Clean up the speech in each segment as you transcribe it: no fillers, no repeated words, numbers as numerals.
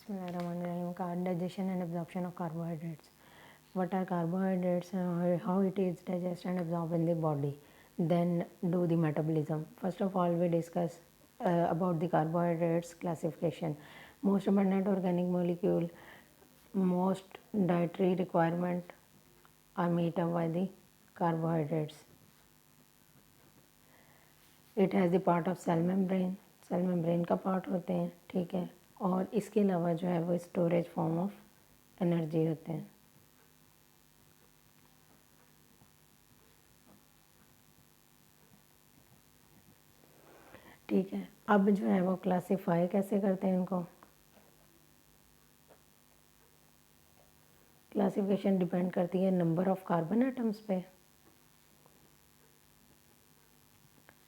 Bismillahirrahmanirrahim. Digestion and absorption of carbohydrates. What are carbohydrates and how it is digested and absorbed in the body? Then do the metabolism. First of all, we discuss about the carbohydrates classification. Most abundant organic molecule, most dietary requirement are met up by the carbohydrates. It has the part of cell membrane का part होते हैं, ठीक है। और इसके अलावा जो है वो स्टोरेज फॉर्म ऑफ एनर्जी होते हैं। ठीक है, अब जो है वो क्लासिफाई कैसे करते हैं इनको। क्लासिफिकेशन डिपेंड करती है नंबर ऑफ कार्बन एटम्स पे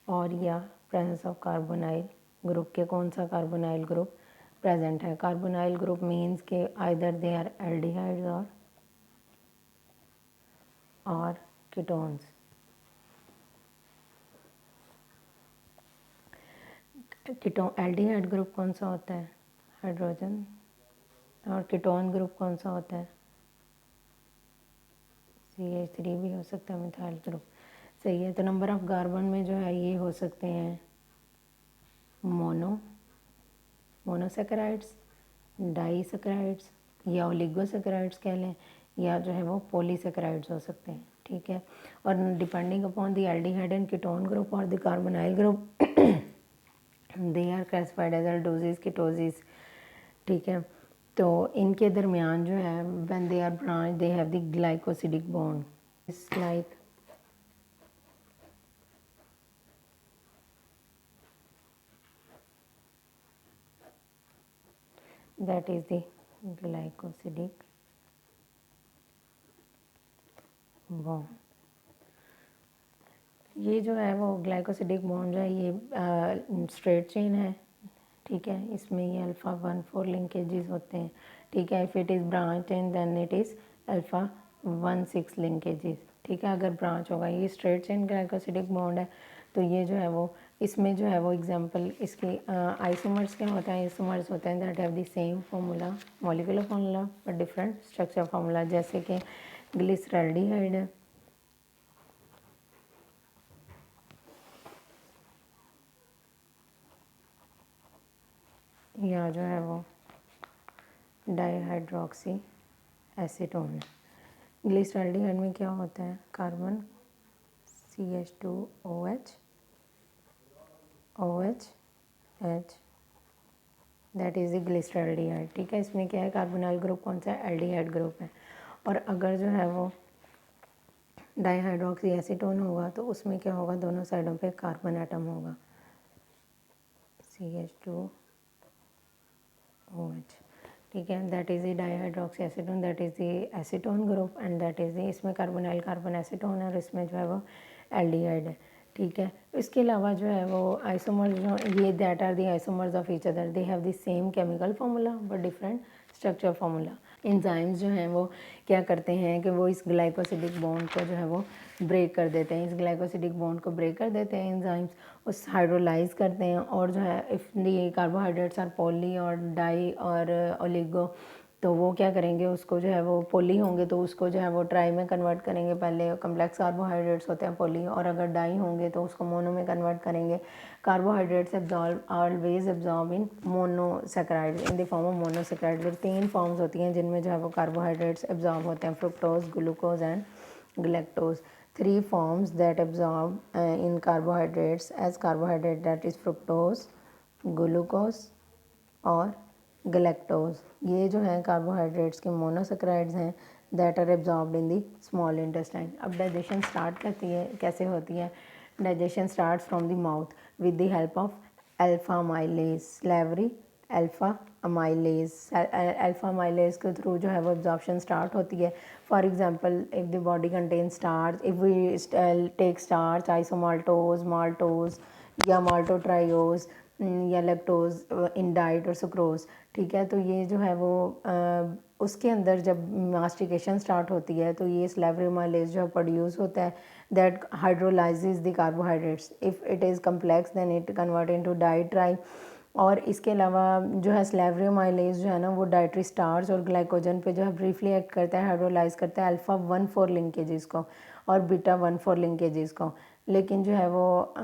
और या प्रेजेंस ऑफ कार्बोनाइल ग्रुप के कौन सा कार्बोनाइल ग्रुप प्रेजेंट है। कार्बोनाइल ग्रुप मीन्स के आइदर दे आर एल्डिहाइड्स और कीटोन्स। कीटोन एल्डिहाइड ग्रुप कौन सा होता है, हाइड्रोजन। और कीटोन ग्रुप कौन सा होता है, CH3 भी हो सकता है, मिथाइल ग्रुप। सही है, तो नंबर ऑफ कार्बन में जो है ये हो सकते हैं मोनोसेकेराइड्स, डाईसेकेराइड्स या ओलिगोसेकेराइड्स कह लें, या जो है वो पॉलीसेकेराइड्स हो सकते हैं, ठीक है। और depending upon the aldehyde and ketone group और the carbonyl group they are classified as aldoses ketoses, ठीक है। तो इनके दरमियान जो है when they are branch they have the glycosidic bond it's like that is the glycosidic bond। ये जो है वो ग्लाइकोसिडिक बॉन्ड जो है ये स्ट्रेट चेन है, ठीक है। इसमें ये अल्फ़ा 1,4 लिंकेजेस होते हैं, ठीक है। If it is branch chain then it is alpha 1,6 linkages, ठीक है। अगर ब्रांच होगा, ये स्ट्रेट चेन ग्लाइकोसिडिक बॉन्ड है, तो ये जो है वो इसमें जो है वो एग्जांपल इसके आइसोमर्स क्या होता है, आइसोमर्स होते हैं that have the same formula molecular formula but different structure formula, जैसे कि ग्लिसरल्डिहाइड है, या जो है वो डाईहाइड्रोक्सी एसीटोन है। ग्लिसरल्डिहाइड में क्या होता है, carbon CH2OH OH that is the glyceraldehyde, ठीक है। इसमें क्या है, कार्बोनाइल ग्रुप कौन सा है, एल्डिहाइड ग्रुप है। और अगर जो है वो डाईहाइड्रोक्सी एसीटोन होगा तो उसमें क्या होगा, दोनों साइडों पे कार्बन एटम होगा, CH2OH, ठीक है। That is the dihydroxy acetone, that is the acetone group and that is the, इसमें कार्बोनाइल कार्बन एसीटोन है और इसमें जो है वो एल्डिहाइड है, ठीक है। इसके अलावा जो है वो आइसोमर्स जो ये that are the isomers of each other, they have the same chemical formula but different structure formula. Enzymes जो हैं वो क्या करते हैं कि वो इस ग्लाइकोसिडिक बॉन्ड को जो है वो ब्रेक कर देते हैं, इस ग्लाइकोसिडिक बॉन्ड को ब्रेक कर देते हैं एंजाइम्स, उस हाइड्रोलाइज करते हैं। और जो है if the carbohydrates are poly और डाई और ओलिगो, तो वो क्या करेंगे, उसको जो है वो पॉली होंगे तो उसको जो है वो ट्राई में कन्वर्ट करेंगे। पहले कम्प्लेक्स कार्बोहाइड्रेट्स होते हैं पॉली, और अगर डाई होंगे तो उसको मोनो में कन्वर्ट करेंगे। Carbohydrates absorb always absorb in monosaccharides in the form of monosaccharide. 3 forms होती हैं जिनमें जो है वो कार्बोहाइड्रेट्स एब्जॉर्ब होते हैं, fructose, glucose and galactose। 3 forms that absorb in carbohydrates as carbohydrate, that is fructose, glucose और galactose। ये जो हैं कार्बोहाइड्रेट्स के मोनोसेक्राइड्स हैं that are absorbed in the small intestine. अब डाइजेशन स्टार्ट करती है, कैसे होती है, digestion start from the mouth with the help of alpha amylase, salivary alpha amylase. Alpha amylase के थ्रू जो है वो एब्जॉर्प्शन स्टार्ट होती है। For example if the body contain starch, if we take starch, isomaltose, maltose या maltotriose या lactose in diet और sucrose, ठीक है। तो ये जो है वो उसके अंदर जब मास्टिकेशन स्टार्ट होती है तो ये स्लेवरी अमाइलेज जो प्रोड्यूस होता है that hydrolyses the carbohydrates. If it is complex then it convert into di tri और इसके अलावा जो है स्लेवरियोमाइलेज जो है ना वो डाइटरी स्टार्च और ग्लाइकोजन पे जो है ब्रीफली एक्ट करता है, हाइड्रोलाइज करता है अल्फ़ा 1,4 लिंकेजेस को और बीटा 1,4 लिंकेजेस को। लेकिन जो है वो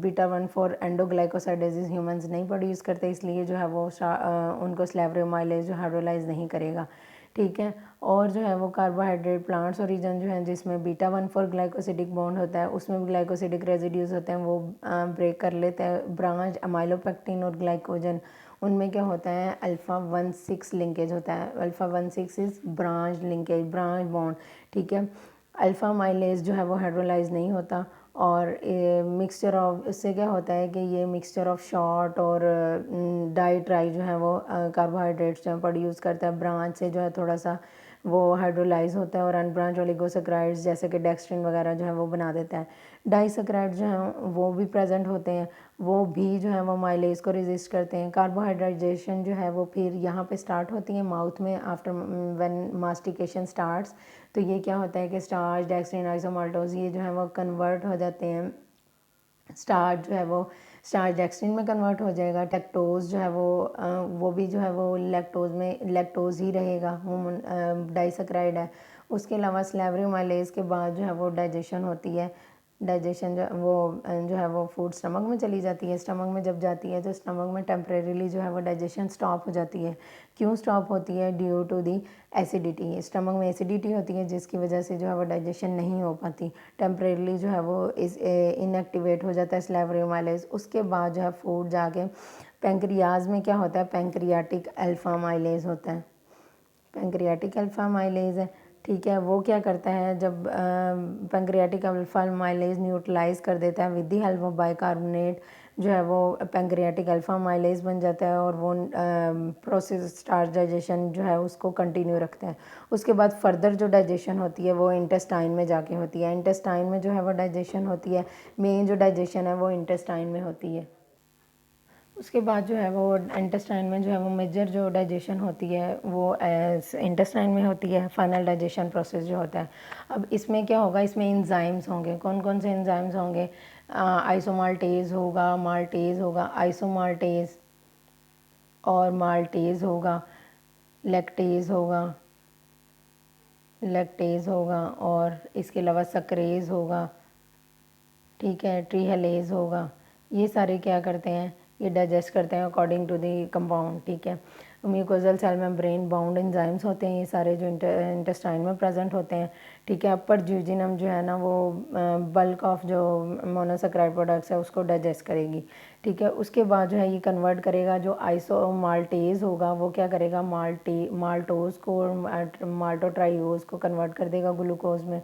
बीटा 1,4 एंडोग्लाइकोसाइडेजेस ह्यूमंस नहीं प्रोड्यूस करते, इसलिए जो है वो उनको स्लेवरियोमाइलेज जो हाइड्रोलाइज नहीं करेगा। ठीक है। और जो है वो कार्बोहाइड्रेट प्लांट्स ओरिजिन जो है जिसमें बीटा 1,4 ग्लाइकोसिडिक बॉन्ड होता है, उसमें भी ग्लाइकोसिडिक रेजिड्यूज होते हैं, वो ब्रेक कर लेते हैं ब्रांच अमाइलोपेक्टिन और ग्लाइकोजन। उनमें क्या होता है अल्फ़ा 1,6 लिंकेज होता है। Alpha 1,6 is branch linkage, branch bond. ठीक है। अल्फ़ा माइलेज जो है वो हाइड्रोलाइज नहीं होता और मिक्सचर ऑफ, इससे क्या होता है कि ये मिक्सचर ऑफ शॉर्ट और डाइट्राई जो है वो कार्बोहाइड्रेट्स जो है प्रोड्यूस करता है। ब्रांच से जो है थोड़ा सा वो हाइड्रोलाइज होता है और अनब्रांच ओलिगोसैकराइड्स जैसे कि डेक्स्ट्रिन वगैरह जो है वो बना देता है। डाइसैकराइड्स जो हैं वो भी प्रेजेंट होते हैं, वो भी जो है वो माइलेज को रेजिस्ट करते हैं। कार्बोहाइड्रेशन जो है वो फिर यहाँ पे स्टार्ट होती है माउथ में आफ्टर व्हेन मास्टिकेशन स्टार्ट्स। तो ये क्या होता है कि स्टार्च, डेक्स्ट्रिन, आइसोमाल्टोज ये जो है वो कन्वर्ट हो जाते हैं। स्टार्च जो है वो स्टार्च डेक्स्ट्रिन में कन्वर्ट हो जाएगा। लैक्टोज जो है वो भी जो है वो लैक्टोज में लैक्टोज ही रहेगा, वो डाइसैकराइड है। उसके अलावा स्लेवरियोमाइलेज के बाद जो है वो डाइजेशन होती है। डाइजेशन जो है वो फूड स्टमक में चली जाती है। स्टमक में जब जाती है तो स्टमक में टेम्परेरीली जो है वो डाइजेशन स्टॉप हो जाती है। क्यों स्टॉप होती है? Due to the acidity. Stomach में एसिडिटी होती है जिसकी वजह से जो है वो डाइजेशन नहीं हो पाती, टेम्परेरीली जो है वो इनएक्टिवेट हो जाता है स्लेवरियोमाइलेज। उसके बाद जो है फूड जाके पेंक्रियाज में क्या होता है, पेंक्रियाटिक अल्फा माइलेज होता है। पेंक्रियाटिक अल्फा माइलेज है। ठीक है। वो क्या करता है जब पेंक्रियाटिक अल्फा माइलेज न्यूट्रलाइज कर देता है with the help of bicarbonate, जो है वो पेंक्रियाटिक अल्फा माइलेज बन जाता है और वो प्रोसेस स्टार्च डाइजेशन जो है उसको कंटिन्यू रखते हैं। उसके बाद फर्दर जो डाइजेशन होती है वो इंटेस्टाइन में जाके होती है। इंटेस्टाइन में जो है वो डाइजेशन होती है, मेन जो डाइजेशन है वो इंटेस्टाइन में होती है। उसके बाद जो है वो इंटेस्टाइन में जो है वो मेजर जो डाइजेशन होती है वो इंटेस्टाइन में होती है, फाइनल डाइजेशन प्रोसेस जो होता है। अब इसमें क्या होगा, इसमें एंजाइम्स होंगे। कौन कौन से एंजाइम्स होंगे? आइसोमाल्टेज होगा, माल्टेज होगा, आइसोमाल्टेज और माल्टेज होगा, लैक्टेज होगा, लैक्टेज होगा और इसके अलावा सक्रेज होगा। ठीक है। ट्रीहेलेज होगा। ये सारे क्या करते हैं, ये डाइजेस्ट करते हैं अकॉर्डिंग टू दी कंपाउंड। ठीक है। Mucosal cell membrane bound enzymes होते हैं ये सारे जो इंटेस्टाइन में प्रेजेंट होते हैं। ठीक है। अपर ज्यूजिनम जो है ना वो बल्क ऑफ जो मोनोसैकराइड प्रोडक्ट्स है उसको डाइजेस्ट करेगी। ठीक है। उसके बाद जो है ये कन्वर्ट करेगा, जो आइसोमाल्टेज होगा वो क्या करेगा, माल्टोज को माल्टोट्राइओज को कन्वर्ट कर देगा ग्लूकोज में।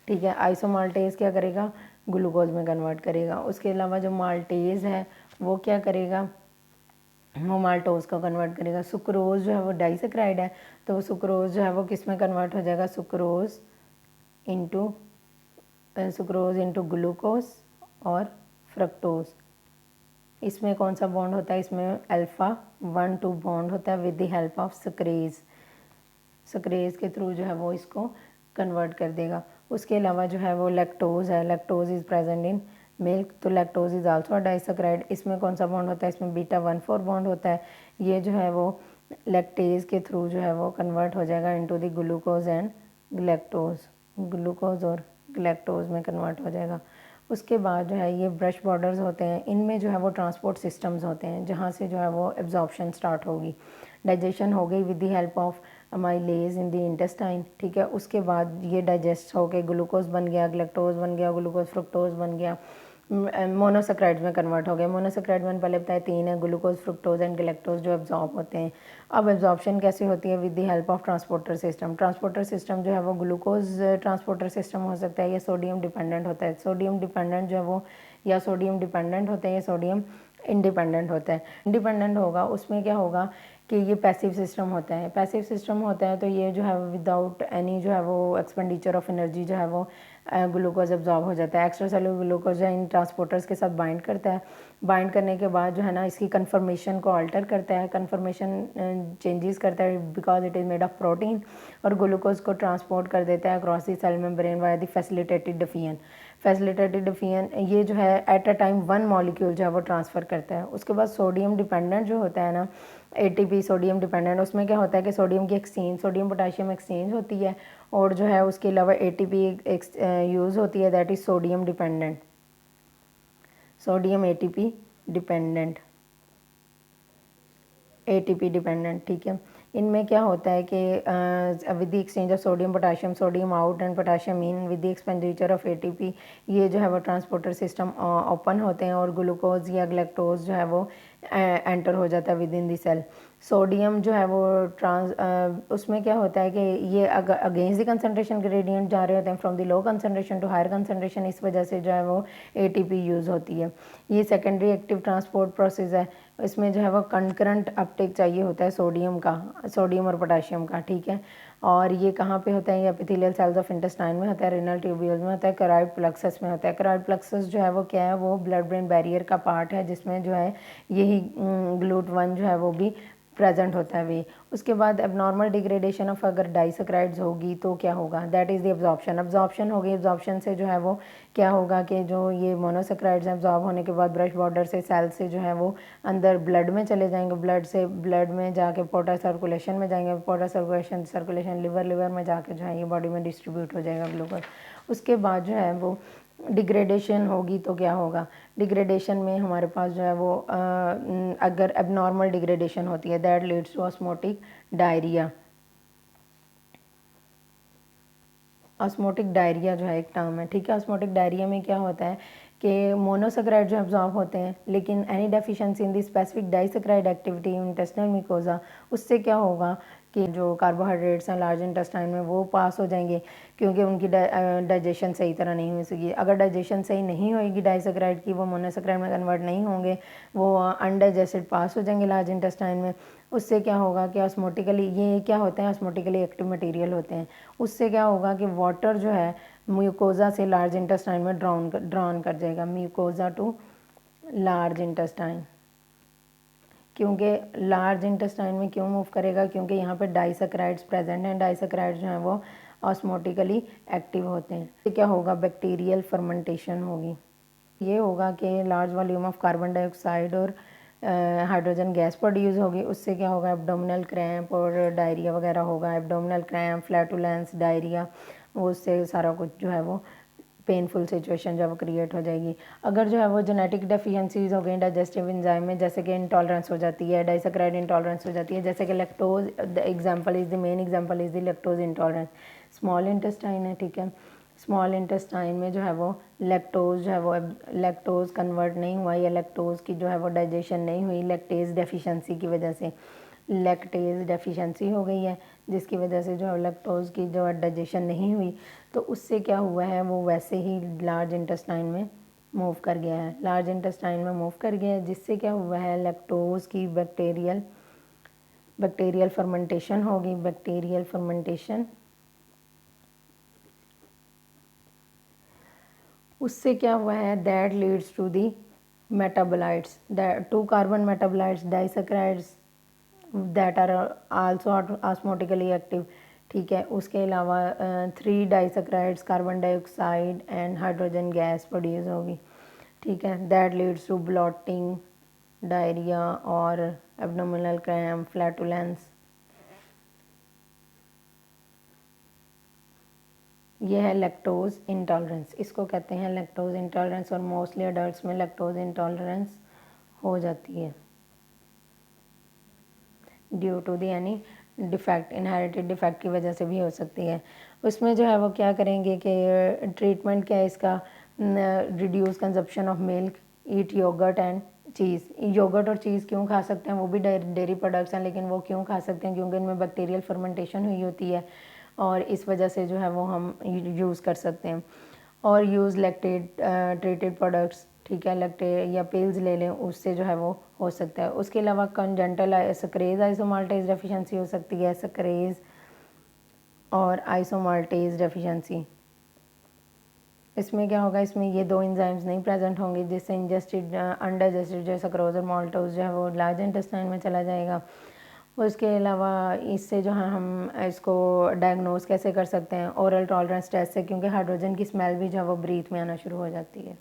ठीक है। आइसोमाल्टेज क्या करेगा, ग्लूकोज में कन्वर्ट करेगा। उसके अलावा जो माल्टेज है वो क्या करेगा, वो माल्टोज को कन्वर्ट करेगा। सुक्रोज जो है वो डाइसैकराइड है तो सुक्रोज जो है वो किस में कन्वर्ट हो जाएगा, सुक्रोज इंटू ग्लूकोज और फ्रक्टोज। इसमें कौन सा बॉन्ड होता है, इसमें अल्फ़ा 1,2 बॉन्ड होता है विद द हेल्प ऑफ सक्रेज। सक्रेज के थ्रू जो है वो इसको कन्वर्ट कर देगा। उसके अलावा जो है वो लैक्टोज है, lactose is present in milk, तो लैक्टोज इज़ आल्सो डाइसैकराइड। इसमें कौन सा बॉन्ड होता है, इसमें बीटा 1,4 बॉन्ड होता है। ये जो है वो लैक्टेज के थ्रू जो है वो कन्वर्ट हो जाएगा into the glucose and galactose, glucose और ग्लैक्टोज में कन्वर्ट हो जाएगा। उसके बाद जो है ये ब्रश बॉर्डर्स होते हैं, इनमें जो है वो ट्रांसपोर्ट सिस्टम्स होते हैं जहाँ से जो है वो एब्जॉर्प्शन स्टार्ट होगी। डाइजेशन हो गई with the help of amylase in the intestine. ठीक है। उसके बाद ये डाइजेस्ट हो के ग्लूकोज बन गया, ग्लैक्टोज बन गया, ग्लूकोज फ्रुक्टोज बन गया, मोनोसैकराइड्स में कन्वर्ट हो गए। मोनोसैकराइड मैंने पहले बताया 3 है, ग्लूकोज, फ्रुक्टोज एंड गैलेक्टोज जो एब्जॉर्ब होते हैं। अब एब्जॉर्प्शन कैसे होती है, with the help of transporter system. Transporter system जो है वो ग्लूकोज ट्रांसपोर्टर सिस्टम हो सकता है या सोडियम डिपेंडेंट होता है। सोडियम डिपेंडेंट जो है वो या सोडियम डिपेंडेंट होता है या सोडियम इंडिपेंडेंट होता है। इंडिपेंडेंट होगा उसमें क्या होगा कि ये पैसिव सिस्टम होता है। पैसिव सिस्टम होता है तो ये जो है विदाउट एनी जो है वो एक्सपेंडिचर ऑफ एनर्जी जो है वो ग्लूकोज एब्जॉर्ब हो जाता है। एक्स्ट्रा सेलुलर ग्लूकोज जो है इन ट्रांसपोर्टर्स के साथ बाइंड करता है। बाइंड करने के बाद जो है ना इसकी कन्फर्मेशन को अल्टर करता है, कन्फर्मेशन चेंजेस करता है because it is made of protein, और ग्लूकोज को ट्रांसपोर्ट कर देता है across the cell membrane via the facilitated diffusion. Facilitated diffusion ये जो है एट अ टाइम 1 मॉलिक्यूल जो है वो ट्रांसफ़र करता है। उसके बाद सोडियम डिपेंडेंट जो होता है ना, ATP सोडियम डिपेंडेंट, उसमें क्या होता है कि सोडियम की एक्सचेंज, सोडियम पोटाशियम एक्सचेंज होती है और जो है उसके अलावा ATP यूज़ होती है, that is sodium dependent, sodium ATP dependent, ATP dependent, ठीक है। इनमें क्या होता है कि with the exchange of sodium potassium, sodium out and potassium in, with the expenditure of ATP, ये जो है वो ट्रांसपोर्टर सिस्टम ओपन होते हैं और ग्लूकोज या ग्लैक्टोज जो है वो एंटर हो जाता है within the cell. Sodium जो है वो उसमें क्या होता है कि ये अगेंस्ट द कंसनट्रेशन ग्रेडियंट जा रहे होते हैं from the low concentration to higher concentration, इस वजह से जो है वो ATP यूज़ होती है। ये सेकेंडरी एक्टिव ट्रांसपोर्ट प्रोसेस है, इसमें जो है वो कंकरेंट अपटेक चाहिए होता है सोडियम का, सोडियम और पोटाशियम का, ठीक है। और ये कहाँ पे होता है, ये एपिथेलियल सेल्स ऑफ इंटेस्टाइन में होता है, रेनल ट्यूब्यूल्स में होता है, कराइड प्लेक्सस में होता है। कराइड प्लेक्सस जो है वो क्या है, वो ब्लड ब्रेन बैरियर का पार्ट है जिसमें जो है यही GLUT1 जो है वो भी प्रेजेंट होता है वे। उसके बाद एबनॉर्मल डिग्रेडेशन ऑफ अगर डाइसक्राइड्स होगी तो क्या होगा, that is the absorption. Absorption होगी, एब्जॉर्प्शन से जो है वो क्या होगा कि जो ये मोनोसेक्राइड्स एब्जॉर्ब होने के बाद ब्रश बॉर्डर से सेल से जो है वो अंदर ब्लड में चले जाएंगे, ब्लड में जाके पोर्टल सर्कुलेशन में जाएंगे, पोर्टल सर्कुलेशन लिवर में जाके जो है ये बॉडी में डिस्ट्रीब्यूट हो जाएगा ग्लूकोज। उसके बाद जो है वो डिग्रेडेशन होगी तो क्या होगा, डिग्रेडेशन में हमारे पास जो है वो अगर एबनॉर्मल डिग्रेडेशन होती है that leads to osmotic diarrhoea. Osmotic diarrhoea जो है एक टर्म है, ठीक है। ऑस्मोटिक डायरिया में क्या होता है कि मोनोसेक्राइड जो एब्जॉर्ब होते हैं, लेकिन any deficiency in the specific disaccharide activity intestinal mucosa, उससे क्या होगा कि जो कार्बोहाइड्रेट्स हैं लार्ज इंटेस्टाइन में वो पास हो जाएंगे क्योंकि उनकी डाइजेशन सही तरह नहीं हो सकेगी। अगर डाइजेशन सही नहीं होएगी डाइसेक्राइड की, वो मोनोसेक्राइड में कन्वर्ट नहीं होंगे, वो अनडाइजेस्टेड पास हो जाएंगे लार्ज इंटेस्टाइन में। उससे क्या होगा कि ऑस्मोटिकली, ये क्या होते हैं, ऑस्मोटिकली एक्टिव मटेरियल होते हैं। उससे क्या होगा कि वाटर जो है म्यूकोजा से लार्ज इंटेस्टाइन में ड्रॉन कर जाएगा, म्यूकोजा टू लार्ज इंटेस्टाइन। क्योंकि लार्ज इंटेस्टाइन में क्यों मूव करेगा, क्योंकि यहाँ पे डाइसेक्राइड्स प्रेजेंट हैं, डाइसेक्राइड्स जो हैं वो ऑस्मोटिकली एक्टिव होते हैं। तो क्या होगा, बैक्टीरियल फर्मेंटेशन होगी। ये होगा कि large volume of carbon dioxide और हाइड्रोजन गैस प्रोड्यूस होगी। उससे क्या होगा, एब्डोमिनल क्रैम्प और डायरिया वगैरह होगा, एब्डोमिनल क्रैम्प, फ्लैटुलेंस, डायरिया, उससे सारा कुछ जो है वो पेनफुल सिचुएशन जब क्रिएट हो जाएगी। अगर जो है वो जेनेटिक डेफिशिएंसीज हो गई डाइजेस्टिव एंजाइम में, जैसे कि इंटॉलरेंस हो जाती है, डाइसेक्राइड इंटॉलरेंस हो जाती है, जैसे कि lactose, the example is the main example is the lactose intolerance. Small intestine है, ठीक है, स्मॉल इंटेस्टाइन में जो है वो लैक्टोज जो है वो लैक्टोज कन्वर्ट नहीं हुआ या लैक्टोज की जो है वो डाइजेशन नहीं हुई लैक्टेज डेफिशिएंसी की वजह से, लैक्टेज डेफिशिएंसी हो गई है जिसकी वजह से जो है लैक्टोज की जो है डाइजेशन नहीं हुई, तो उससे क्या हुआ है, वो वैसे ही लार्ज इंटेस्टाइन में मूव कर गया है, लार्ज इंटेस्टाइन में मूव कर गया है, जिससे क्या हुआ है, लैक्टोज की बैक्टीरियल फर्मेंटेशन होगी, बैक्टीरियल फर्मेंटेशन। उससे क्या हुआ है, that leads to the metabolites, 2 carbon metabolites disaccharides that are also osmotically active, ठीक है। उसके अलावा 3 disaccharides, carbon dioxide and hydrogen gas produce होगी, ठीक है। That leads to bloating, diarrhoea और एब्डोमिनल क्रैम्प, फ्लैटुलेंस। ये है लैक्टोज इंटॉलरेंस, इसको कहते हैं लैक्टोज इंटॉलरेंस, और मोस्टली अडल्ट्स में लैक्टोज इंटॉलरेंस हो जाती है due to the any defect, inherited defect की वजह से भी हो सकती है। उसमें जो है वो क्या करेंगे कि ट्रीटमेंट क्या है इसका, reduce consumption of milk, eat yogurt and cheese. Yogurt और चीज़ क्यों खा सकते हैं, वो भी डेयरी प्रोडक्ट्स हैं, लेकिन वो क्यों खा सकते हैं, क्योंकि इनमें बैक्टीरियल फर्मेंटेशन हुई होती है और इस वजह से जो है वो हम यूज़ कर सकते हैं। और यूज़ लैक्टेट ट्रीटेड प्रोडक्ट्स, ठीक है, लैक्टेट या पिल्स ले लें, उससे जो है वो हो सकता है। उसके अलावा कंजेंटल सक्रेज आइसोमाल्टेज डेफिशिएंसी हो सकती है, सक्रेज और आइसोमाल्टेज डेफिशिएंसी। इसमें क्या होगा, इसमें ये 2 एंजाइम्स नहीं प्रेजेंट होंगे, जिससे इंजेस्टेड अनडाइजेस्टेड जो सक्रोज और माल्टोज जो है वो लार्ज इंटेस्टाइन में चला जाएगा। उसके अलावा इससे जो है हम इसको डायग्नोज कैसे कर सकते हैं, ओरल टॉलरेंस टेस्ट से, क्योंकि हाइड्रोजन की स्मेल भी जो है वो ब्रीथ में आना शुरू हो जाती है।